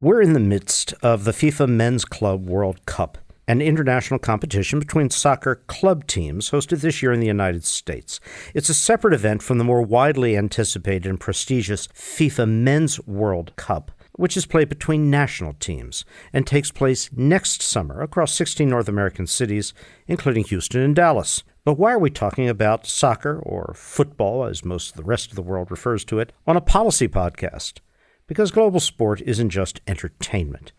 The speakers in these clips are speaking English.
We're in the midst of the FIFA Men's Club World Cup, an international competition between soccer club teams hosted this year in the United States. It's a separate event from the more widely anticipated and prestigious FIFA Men's World Cup, which is played between national teams and takes place next summer across 16 North American cities, including Houston and Dallas. But why are we talking about soccer, or football, as most of the rest of the world refers to it, on a policy podcast? Because global sport isn't just entertainment.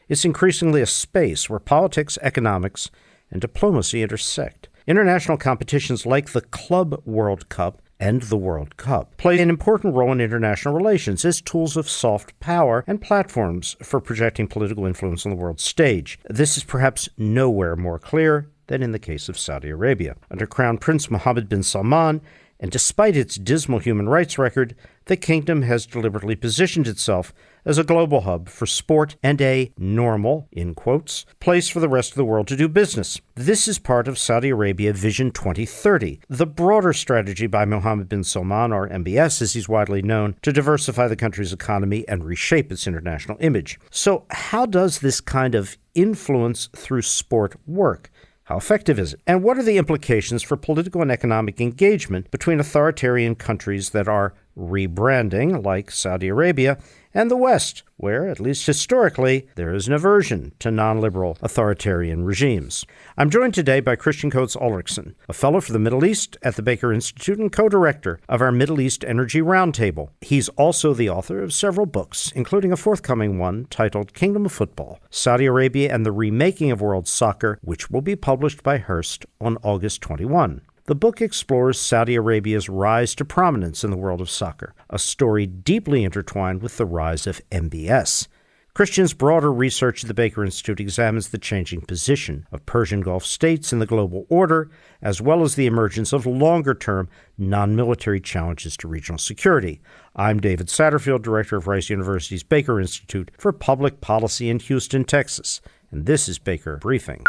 It's increasingly a space where politics, economics, and diplomacy intersect. International competitions like the Club World Cup and the World Cup play an important role in international relations as tools of soft power and platforms for projecting political influence on the world stage. This is perhaps nowhere more clear than in the case of Saudi Arabia. Under Crown Prince Mohammad bin Salman, and despite its dismal human rights record, the kingdom has deliberately positioned itself as a global hub for sport and a normal, in quotes, place for the rest of the world to do business. This is part of Saudi Arabia Vision 2030, the broader strategy by Mohammed bin Salman, or MBS as he's widely known, to diversify the country's economy and reshape its international image. So how does this kind of influence through sport work? How effective is it? And what are the implications for political and economic engagement between authoritarian countries that are rebranding, like Saudi Arabia, and the West, where, at least historically, there is an aversion to non-liberal authoritarian regimes? I'm joined today by Kristian Coates Ulrichsen, a fellow for the Middle East at the Baker Institute and co-director of our Middle East Energy Roundtable. He's also the author of several books, including a forthcoming one titled Kingdom of Football, Saudi Arabia and the Remaking of World Soccer, which will be published by Hurst on August 21. The book explores Saudi Arabia's rise to prominence in the world of soccer, a story deeply intertwined with the rise of MBS. Kristian's broader research at the Baker Institute examines the changing position of Persian Gulf states in the global order, as well as the emergence of longer-term non-military challenges to regional security. I'm David Satterfield, director of Rice University's Baker Institute for Public Policy in Houston, Texas, and this is Baker Briefing.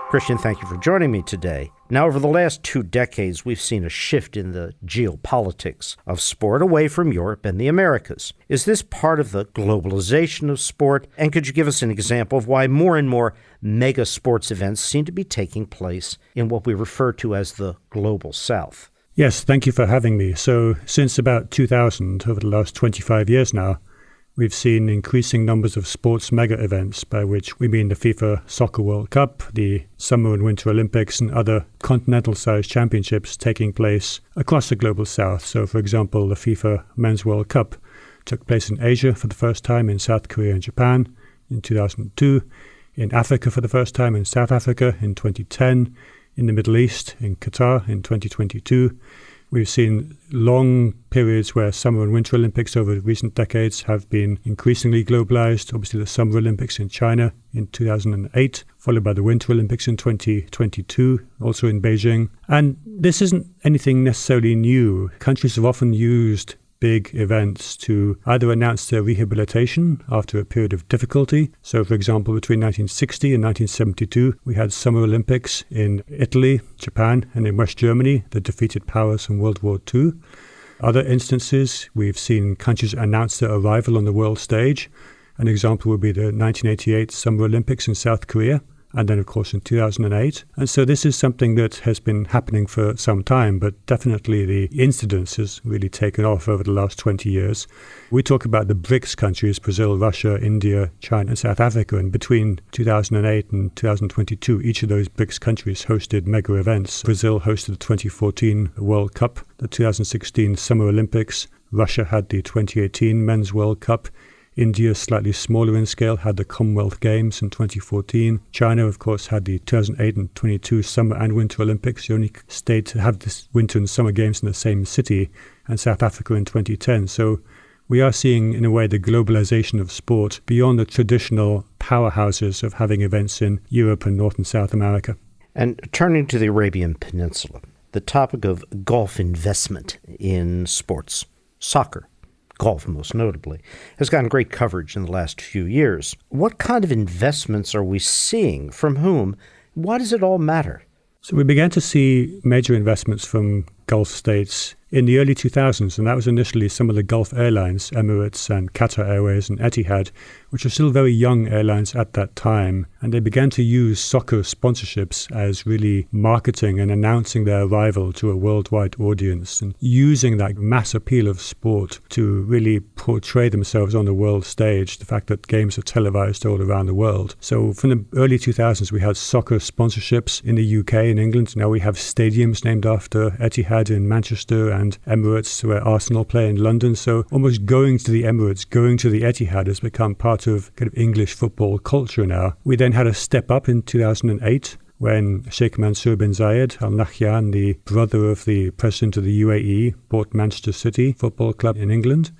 Kristian, thank you for joining me today. Now, over the last 2 decades, we've seen a shift in the geopolitics of sport away from Europe and the Americas. Is this part of the globalization of sport? And could you give us an example of why more and more mega sports events seem to be taking place in what we refer to as the Global South? Yes, thank you for having me. So, since about 2000, over the last 25 years now, we've seen increasing numbers of sports mega events, by which we mean the FIFA Soccer World Cup, the Summer and Winter Olympics, and other continental-sized championships taking place across the Global South. So, for example, the FIFA Men's World Cup took place in Asia for the first time in South Korea and Japan in 2002, in Africa for the first time in South Africa in 2010, in the Middle East in Qatar in 2022. We've seen long periods where Summer and Winter Olympics over recent decades have been increasingly globalized. Obviously, the Summer Olympics in China in 2008, followed by the Winter Olympics in 2022, also in Beijing. And this isn't anything necessarily new. Countries have often used big events to either announce their rehabilitation after a period of difficulty. So, for example, between 1960 and 1972, we had Summer Olympics in Italy, Japan, and in West Germany, the defeated powers from World War II. Other instances, we've seen countries announce their arrival on the world stage. An example would be the 1988 Summer Olympics in South Korea, and then, of course, in 2008. And so this is something that has been happening for some time, but definitely the incidence has really taken off over the last 20 years. We talk about the BRICS countries, Brazil, Russia, India, China, and South Africa. And between 2008 and 2022, each of those BRICS countries hosted mega events. Brazil hosted the 2014 World Cup, the 2016 Summer Olympics. Russia had the 2018 Men's World Cup. India, slightly smaller in scale, had the Commonwealth Games in 2014. China, of course, had the 2008 and 22 Summer and Winter Olympics, the only state to have this Winter and Summer Games in the same city, and South Africa in 2010. So we are seeing, in a way, the globalization of sport beyond the traditional powerhouses of having events in Europe and North and South America. And turning to the Arabian Peninsula, the topic of Gulf investment in sports, soccer, golf most notably, has gotten great coverage in the last few years. What kind of investments are we seeing? From whom? Why does it all matter? So we began to see major investments from Gulf states in the early 2000s, and that was initially some of the Gulf airlines, Emirates and Qatar Airways and Etihad, which were still very young airlines at that time, and they began to use soccer sponsorships as really marketing and announcing their arrival to a worldwide audience, and using that mass appeal of sport to really portray themselves on the world stage, the fact that games are televised all around the world. So from the early 2000s, we had soccer sponsorships in the UK and England. Now we have stadiums named after Etihad in Manchester and Emirates, where Arsenal play in London. So almost going to the Emirates, going to the Etihad has become part of kind of English football culture now. We then had a step up in 2008 when Sheikh Mansour bin Zayed Al Nahyan, the brother of the president of the UAE, bought Manchester City Football Club in England.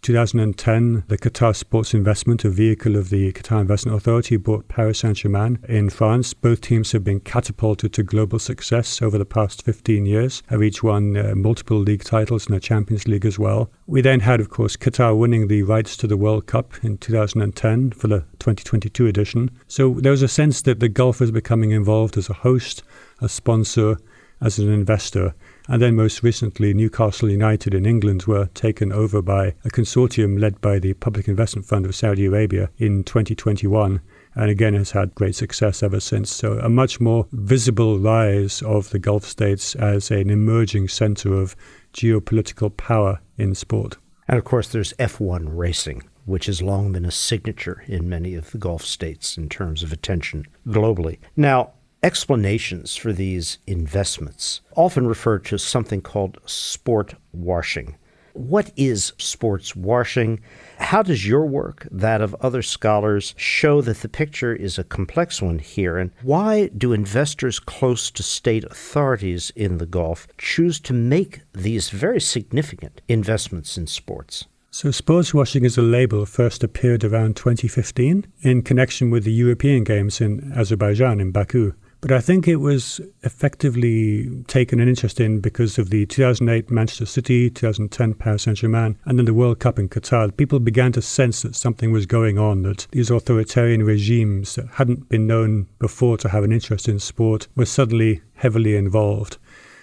2010, the Qatar Sports Investment, a vehicle of the Qatar Investment Authority, bought Paris Saint-Germain in France. Both teams have been catapulted to global success over the past 15 years, have each won multiple league titles and a Champions League as well. We then had, of course, Qatar winning the rights to the World Cup in 2010 for the 2022 edition. So there was a sense that the Gulf was becoming involved as a host, a sponsor, as an investor. And then most recently, Newcastle United in England were taken over by a consortium led by the Public Investment Fund of Saudi Arabia in 2021, and again has had great success ever since. So a much more visible rise of the Gulf states as an emerging center of geopolitical power in sport. And of course, there's F1 racing, which has long been a signature in many of the Gulf states in terms of attention globally. Now, explanations for these investments often refer to something called sport washing. What is sports washing? How does your work, that of other scholars, show that the picture is a complex one here? And why do investors close to state authorities in the Gulf choose to make these very significant investments in sports? So sports washing as a label first appeared around 2015 in connection with the European Games in Azerbaijan in Baku. But I think it was effectively taken an interest in because of the 2008 Manchester City, 2010 Paris Saint-Germain, and then the World Cup in Qatar. People began to sense that something was going on, that these authoritarian regimes that hadn't been known before to have an interest in sport were suddenly heavily involved.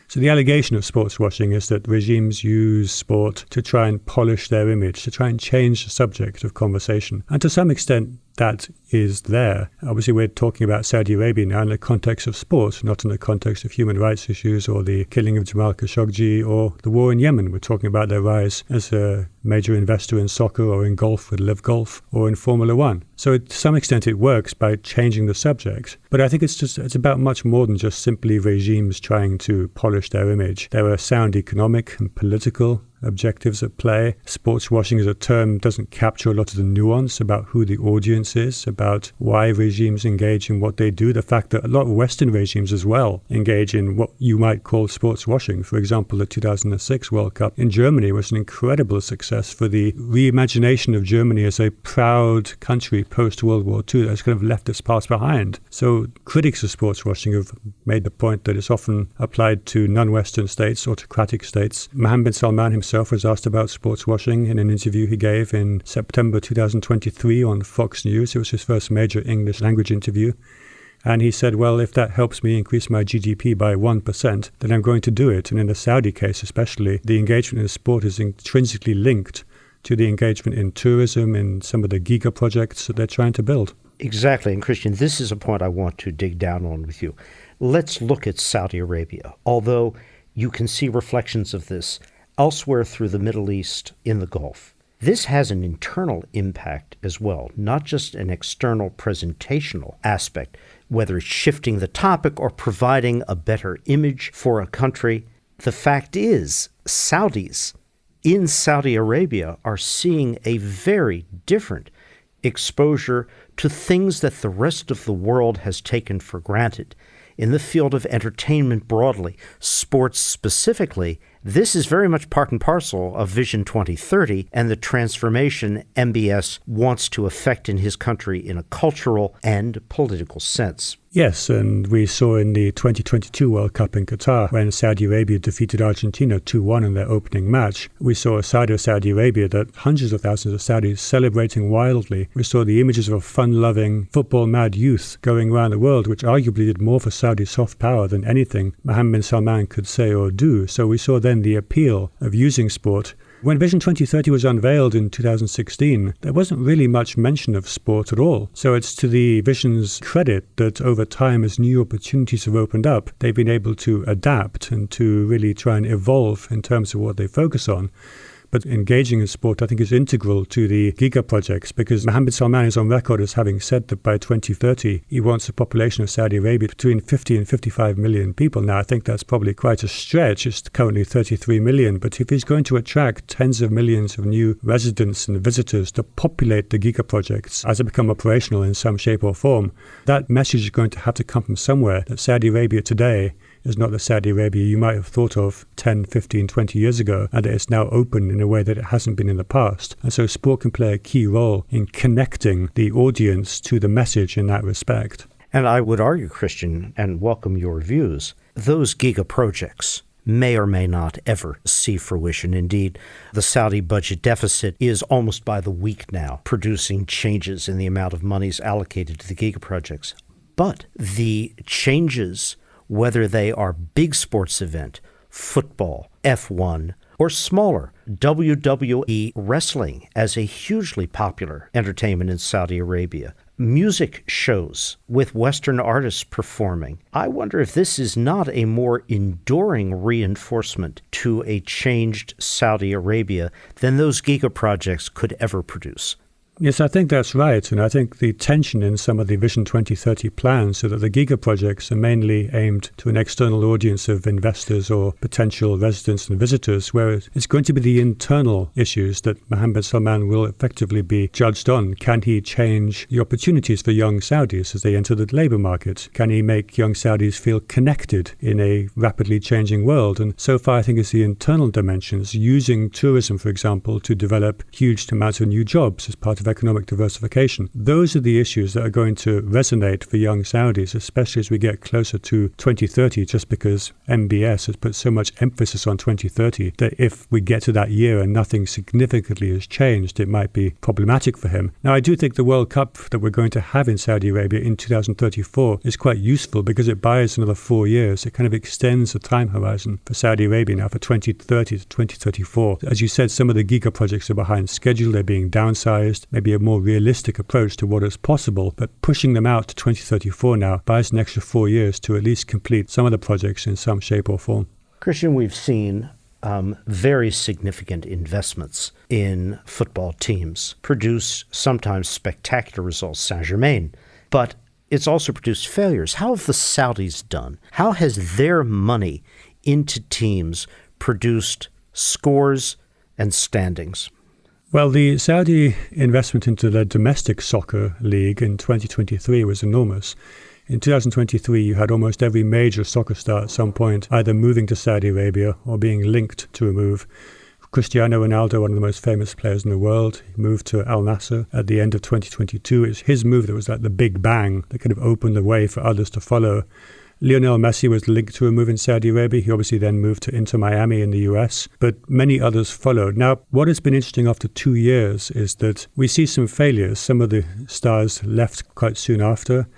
So the allegation of sports washing is that regimes use sport to try and polish their image, to try and change the subject of conversation. And to some extent, that is there. Obviously, we're talking about Saudi Arabia now in the context of sport, not in the context of human rights issues or the killing of Jamal Khashoggi or the war in Yemen. We're talking about their rise as a major investor in soccer or in golf with Live Golf or in Formula One. So to some extent, it works by changing the subject. But I think it's about much more than just simply regimes trying to polish their image. There are sound economic and political objectives at play. Sports washing as a term doesn't capture a lot of the nuance about who the audience is, about why regimes engage in what they do. The fact that a lot of Western regimes as well engage in what you might call sports washing. For example, the 2006 World Cup in Germany was an incredible success for the reimagination of Germany as a proud country post-World War II that's kind of left its past behind. So critics of sports washing have made the point that it's often applied to non-Western states, autocratic states. Mohammad bin Salman himself was asked about sports washing in an interview he gave in September 2023 on Fox News. It was his first major English language interview. And he said, well, if that helps me increase my GDP by 1%, then I'm going to do it. And in the Saudi case especially, the engagement in sport is intrinsically linked to the engagement in tourism, in some of the giga projects that they're trying to build. Exactly. And Kristian, this is a point I want to dig down on with you. Let's look at Saudi Arabia, although you can see reflections of this elsewhere through the Middle East in the Gulf. This has an internal impact as well, not just an external presentational aspect, whether it's shifting the topic or providing a better image for a country. The fact is, Saudis in Saudi Arabia are seeing a very different exposure to things that the rest of the world has taken for granted in the field of entertainment broadly, sports specifically, This is very much part and parcel of Vision 2030 and the transformation MBS wants to effect in his country in a cultural and political sense. Yes, and we saw in the 2022 World Cup in Qatar when Saudi Arabia defeated Argentina 2-1 in their opening match. We saw a side of Saudi Arabia that hundreds of thousands of Saudis celebrating wildly. We saw the images of a fun-loving, football-mad youth going around the world, which arguably did more for Saudi soft power than anything Mohammed bin Salman could say or do. So we saw then the appeal of using sport. When Vision 2030 was unveiled in 2016, there wasn't really much mention of sport at all. So it's to the Vision's credit that over time, as new opportunities have opened up, they've been able to adapt and to really try and evolve in terms of what they focus on. But engaging in sport, I think, is integral to the Giga projects because Mohammed bin Salman is on record as having said that by 2030, he wants a population of Saudi Arabia between 50 and 55 million people. Now, I think that's probably quite a stretch. It's currently 33 million. But if he's going to attract tens of millions of new residents and visitors to populate the Giga projects as they become operational in some shape or form, that message is going to have to come from somewhere that Saudi Arabia today is not the Saudi Arabia you might have thought of 10, 15, 20 years ago, and that it's now open in a way that it hasn't been in the past. And so sport can play a key role in connecting the audience to the message in that respect. And I would argue, Kristian, and welcome your views, those Giga projects may or may not ever see fruition. Indeed, the Saudi budget deficit is almost by the week now producing changes in the amount of monies allocated to the Giga projects. But the changes, whether they are big sports event, football, F1, or smaller, WWE wrestling as a hugely popular entertainment in Saudi Arabia, music shows with Western artists performing. I wonder if this is not a more enduring reinforcement to a changed Saudi Arabia than those Giga projects could ever produce. Yes, I think that's right. And I think the tension in some of the Vision 2030 plans so that the Giga projects are mainly aimed to an external audience of investors or potential residents and visitors, whereas it's going to be the internal issues that Mohammed bin Salman will effectively be judged on. Can he change the opportunities for young Saudis as they enter the labor market? Can he make young Saudis feel connected in a rapidly changing world? And so far, I think it's the internal dimensions, using tourism, for example, to develop huge amounts of new jobs as part of economic diversification. Those are the issues that are going to resonate for young Saudis, especially as we get closer to 2030, just because MBS has put so much emphasis on 2030 that if we get to that year and nothing significantly has changed, it might be problematic for him. Now, I do think the World Cup that we're going to have in Saudi Arabia in 2034 is quite useful because it buys another 4 years. It kind of extends the time horizon for Saudi Arabia now for 2030 to 2034. As you said, some of the Giga projects are behind schedule. They're being downsized. Maybe a more realistic approach to what is possible, but pushing them out to 2034 now buys an extra 4 years to at least complete some of the projects in some shape or form. Kristian, we've seen very significant investments in football teams produce sometimes spectacular results, Saint-Germain, but it's also produced failures. How have the Saudis done? How has their money into teams produced scores and standings? Well, the Saudi investment into the domestic soccer league in 2023 was enormous. In 2023, you had almost every major soccer star at some point either moving to Saudi Arabia or being linked to a move. Cristiano Ronaldo, one of the most famous players in the world, moved to Al Nassr at the end of 2022. It's his move that was like the big bang that kind of opened the way for others to follow. Lionel Messi was linked to a move in Saudi Arabia. He obviously then moved to Inter Miami in the US, but many others followed. Now, what has been interesting after 2 years is that we see some failures. Some of the stars left quite soon after.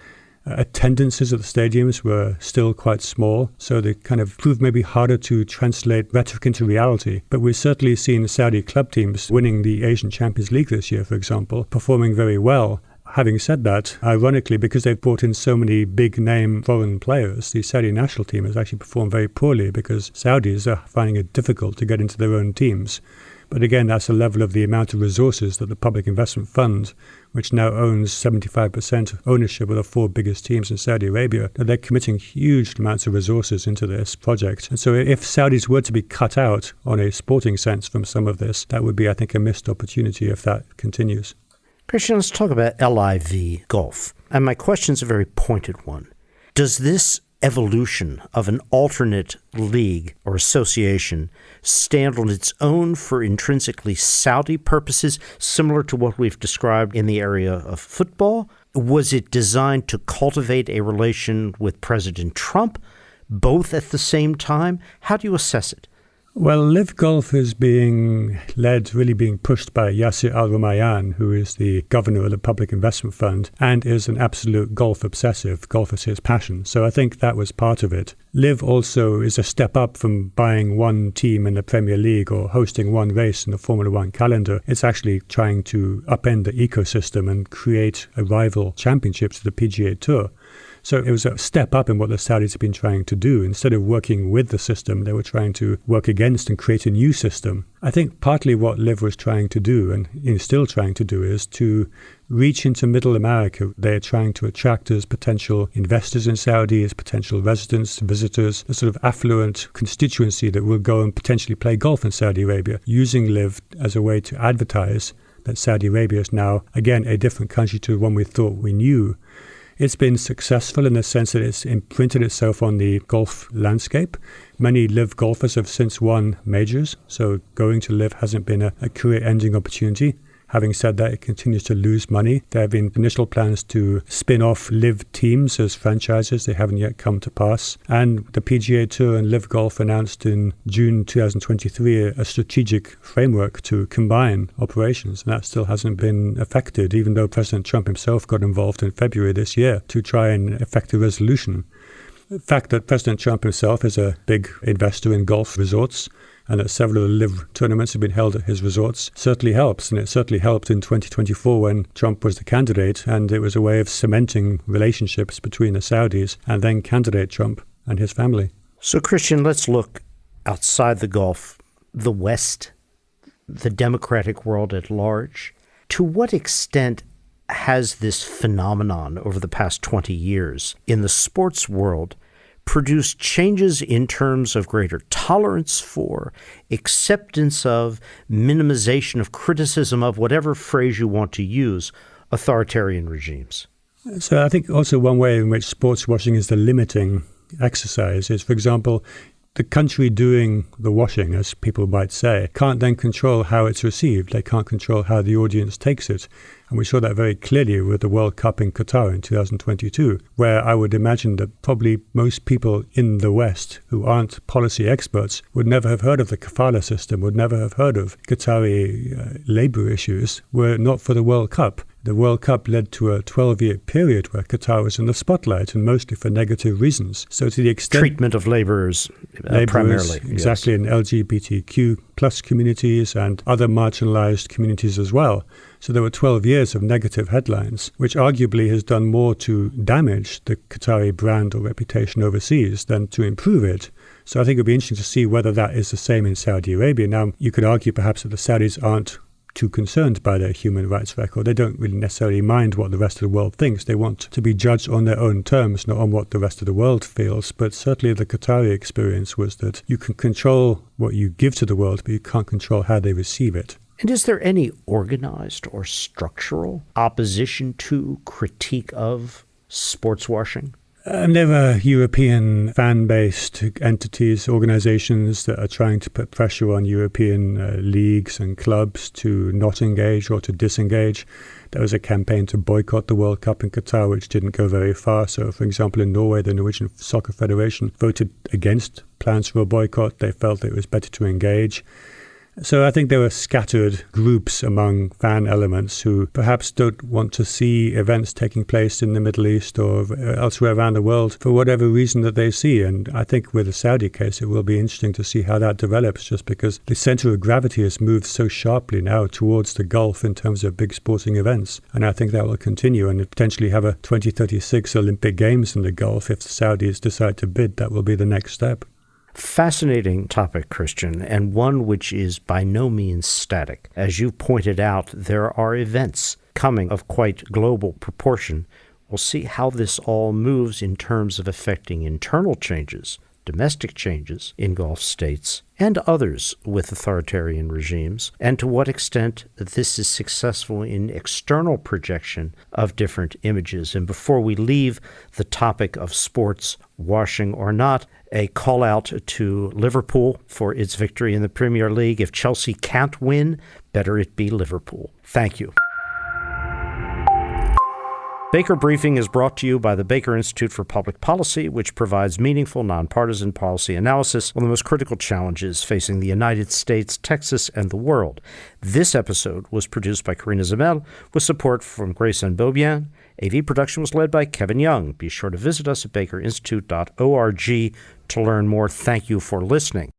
Attendances at the stadiums were still quite small, so they kind of proved maybe harder to translate rhetoric into reality. But we've certainly seen Saudi club teams winning the Asian Champions League this year, for example, performing very well. Having said that, ironically, because they've brought in so many big-name foreign players, the Saudi national team has actually performed very poorly because Saudis are finding it difficult to get into their own teams. But again, that's a level of the amount of resources that the Public Investment Fund, which now owns 75% ownership of the 4 biggest teams in Saudi Arabia, that they're committing huge amounts of resources into this project. And so if Saudis were to be cut out on a sporting sense from some of this, that would be, I think, a missed opportunity if that continues. Kristian, let's talk about LIV golf. And my question is a very pointed one. Does this evolution of an alternate league or association stand on its own for intrinsically Saudi purposes, similar to what we've described in the area of football? Was it designed to cultivate a relation with President Trump, both at the same time? How do you assess it? Well, Live Golf is being pushed by Yasser Al-Rumayyan, who is the governor of the Public Investment Fund and is an absolute golf obsessive. Golf is his passion. So I think that was part of it. Live also is a step up from buying one team in the Premier League or hosting one race in the Formula One calendar. It's actually trying to upend the ecosystem and create a rival championship to the PGA Tour. So it was a step up in what the Saudis have been trying to do. Instead of working with the system, they were trying to work against and create a new system. I think partly what Liv was trying to do, and is still trying to do, is to reach into Middle America. They're trying to attract as potential investors in Saudi, as potential residents, visitors, a sort of affluent constituency that will go and potentially play golf in Saudi Arabia, using Liv as a way to advertise that Saudi Arabia is now, again, a different country to the one we thought we knew. It's been successful in the sense that it's imprinted itself on the golf landscape. Many Live golfers have since won majors, so going to Live hasn't been a career-ending opportunity. Having said that, it continues to lose money. There have been initial plans to spin off Live teams as franchises. They haven't yet come to pass. And the PGA Tour and Live Golf announced in June 2023 a strategic framework to combine operations. And that still hasn't been effected, even though President Trump himself got involved in February this year to try and effect a resolution. The fact that President Trump himself is a big investor in golf resorts and that several of the Live tournaments have been held at his resorts certainly helps. And it certainly helped in 2024 when Trump was the candidate, and it was a way of cementing relationships between the Saudis and then candidate Trump and his family. So, Kristian, let's look outside the Gulf, the West, the democratic world at large. To what extent has this phenomenon over the past 20 years in the sports world produced changes in terms of greater tolerance for, acceptance of, minimization of, criticism of, whatever phrase you want to use, authoritarian regimes? So I think also one way in which sports washing is the limiting exercise is, for example, the country doing the washing, as people might say, can't then control how it's received. They can't control how the audience takes it. And we saw that very clearly with the World Cup in Qatar in 2022, where I would imagine that probably most people in the West who aren't policy experts would never have heard of the kafala system, would never have heard of Qatari labor issues, were it not for the World Cup. The World Cup led to a 12-year period where Qatar was in the spotlight, and mostly for negative reasons. So to the extent... Treatment of laborers primarily. Exactly, yes. In LGBTQ plus communities and other marginalized communities as well. So there were 12 years of negative headlines, which arguably has done more to damage the Qatari brand or reputation overseas than to improve it. So I think it'll be interesting to see whether that is the same in Saudi Arabia. Now, you could argue perhaps that the Saudis aren't too concerned by their human rights record. They don't really necessarily mind what the rest of the world thinks. They want to be judged on their own terms, not on what the rest of the world feels. But certainly the Qatari experience was that you can control what you give to the world, but you can't control how they receive it. And is there any organized or structural opposition to, critique of sports washing? There are European fan-based entities, organizations that are trying to put pressure on European leagues and clubs to not engage or to disengage. There was a campaign to boycott the World Cup in Qatar, which didn't go very far. So, for example, in Norway, the Norwegian Soccer Federation voted against plans for a boycott. They felt it was better to engage. So I think there were scattered groups among fan elements who perhaps don't want to see events taking place in the Middle East or elsewhere around the world for whatever reason that they see. And I think with the Saudi case, it will be interesting to see how that develops, just because the center of gravity has moved so sharply now towards the Gulf in terms of big sporting events. And I think that will continue and potentially have a 2036 Olympic Games in the Gulf. If the Saudis decide to bid, that will be the next step. Fascinating topic, Kristian, and one which is by no means static. As you pointed out, there are events coming of quite global proportion. We'll see how this all moves in terms of affecting internal changes domestic changes in Gulf states and others with authoritarian regimes, and to what extent this is successful in external projection of different images. And before we leave the topic of sports washing or not, a call out to Liverpool for its victory in the Premier League. If Chelsea can't win, better it be Liverpool. Thank you. Baker Briefing is brought to you by the Baker Institute for Public Policy, which provides meaningful, nonpartisan policy analysis on the most critical challenges facing the United States, Texas, and the world. This episode was produced by Karina Zamel with support from Grace and Beaubien. AV production was led by Kevin Young. Be sure to visit us at bakerinstitute.org to learn more. Thank you for listening.